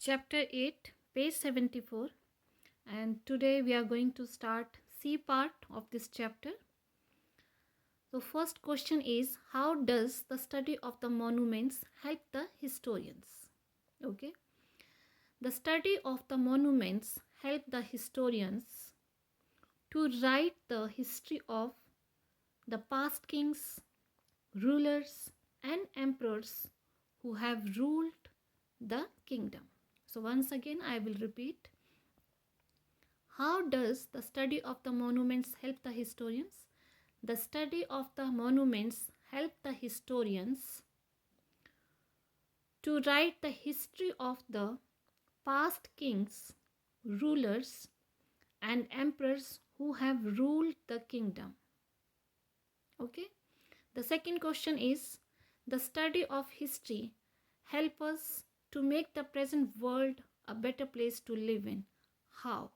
Chapter 8, page 74, and today we are going to start C part of this chapter. So first question is, how does the study of the monuments help the historians? Okay, the study of the monuments help the historians to write the history of the past kings, rulers and emperors who have ruled the kingdom. So once again I will repeat. How does the study of the monuments help the historians? The study of the monuments help the historians to write the history of the past kings, rulers and emperors who have ruled the kingdom. Okay. The second question is, the study of history help us to make the present world a better place to live in. How?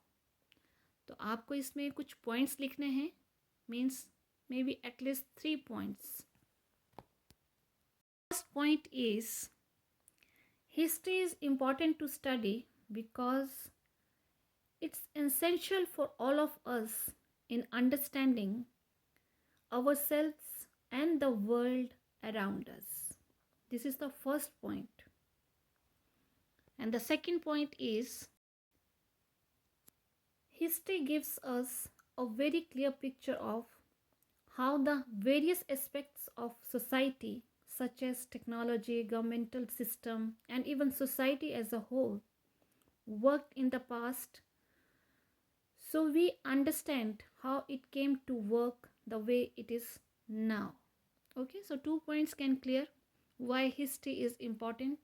तो आपको इसमें कुछ points लिखने हैं, means may be at least 3 points. First point is, history is important to study because it's essential for all of us in understanding ourselves and the world around us. This is the first point. And the second point is, history gives us a very clear picture of how the various aspects of society, such as technology, governmental system, and even society as a whole, worked in the past, so we understand how it came to work the way it is now. Okay, so 2 points can clear why history is important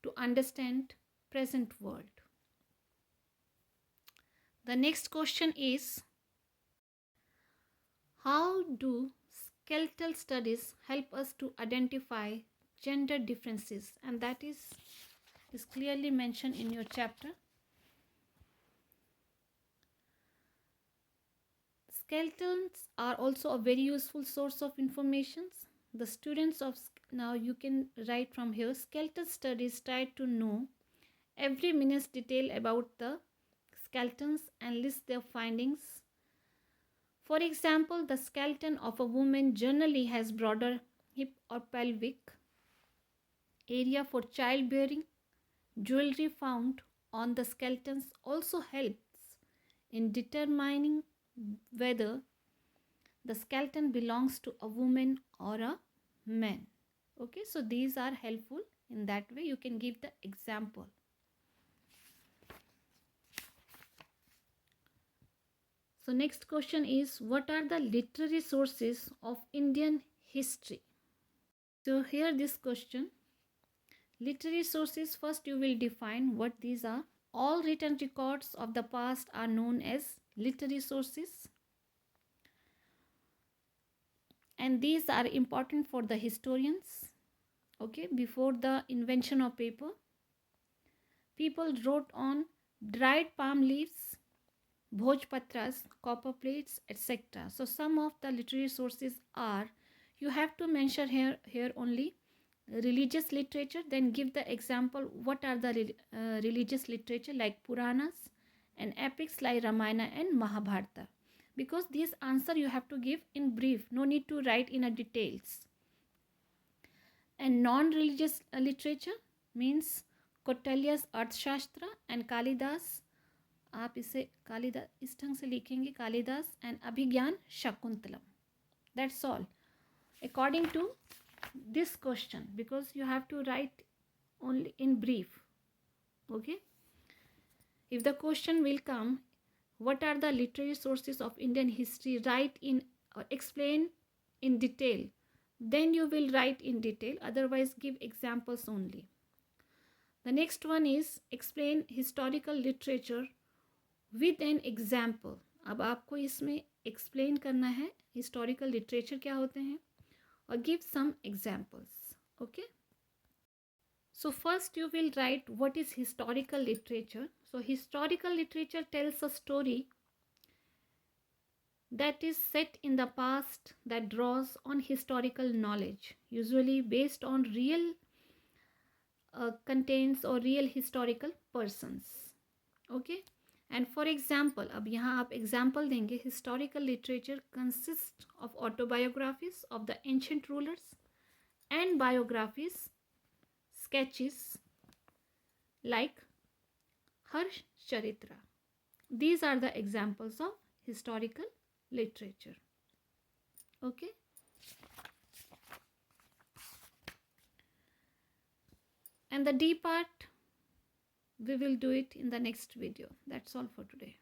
to understand present world. The next question is, how do skeletal studies help us to identify gender differences? And that is clearly mentioned in your chapter. Skeletons are also a very useful source of information. The students of, now you can write from here, skeletal studies try to know every minute's detail about the skeletons and list their findings. For example, the skeleton of a woman generally has broader hip or pelvic area for childbearing. Jewelry found on the skeletons also helps in determining whether the skeleton belongs to a woman or a man. Okay, so these are helpful. In that way you can give the example. So next question is, what are the literary sources of Indian history? So here this question, literary sources, first you will define what these are. All written records of the past are known as literary sources, and these are important for the historians. Okay, before the invention of paper, people wrote on dried palm leaves, bhojpatras, copper plates, etc. So some of the literary sources are, you have to mention here only religious literature, then give the example what are the religious literature like Puranas and epics like Ramayana and Mahabharata, because this answer you have to give in brief, no need to write in a details. And non-religious literature means Kautilya's Arthashastra and Kalidas, आप इसे कालिदास इस ढंग से लिखेंगे, Kalidas and Abhijnana Shakuntalam. That's all according to this question, because you have to write only in brief. Okay, if the question will come, what are the literary sources of Indian history, write in or explain in detail, then you will write in detail, otherwise give examples only. The next one is, explain historical literature with an example. अब आपको इसमें explain करना है historical literature क्या होते हैं or give some examples. Okay, so first you will write what is historical literature. So historical literature tells a story that is set in the past, that draws on historical knowledge, usually based on real contains or real historical persons. Okay. And for example, अब यहाँ आप example देंगे, historical literature consists of autobiographies of the ancient rulers and biographies, sketches like Harsh Charitra. These are the examples of historical literature. Okay. And the D part, we will do it in the next video. That's all for today.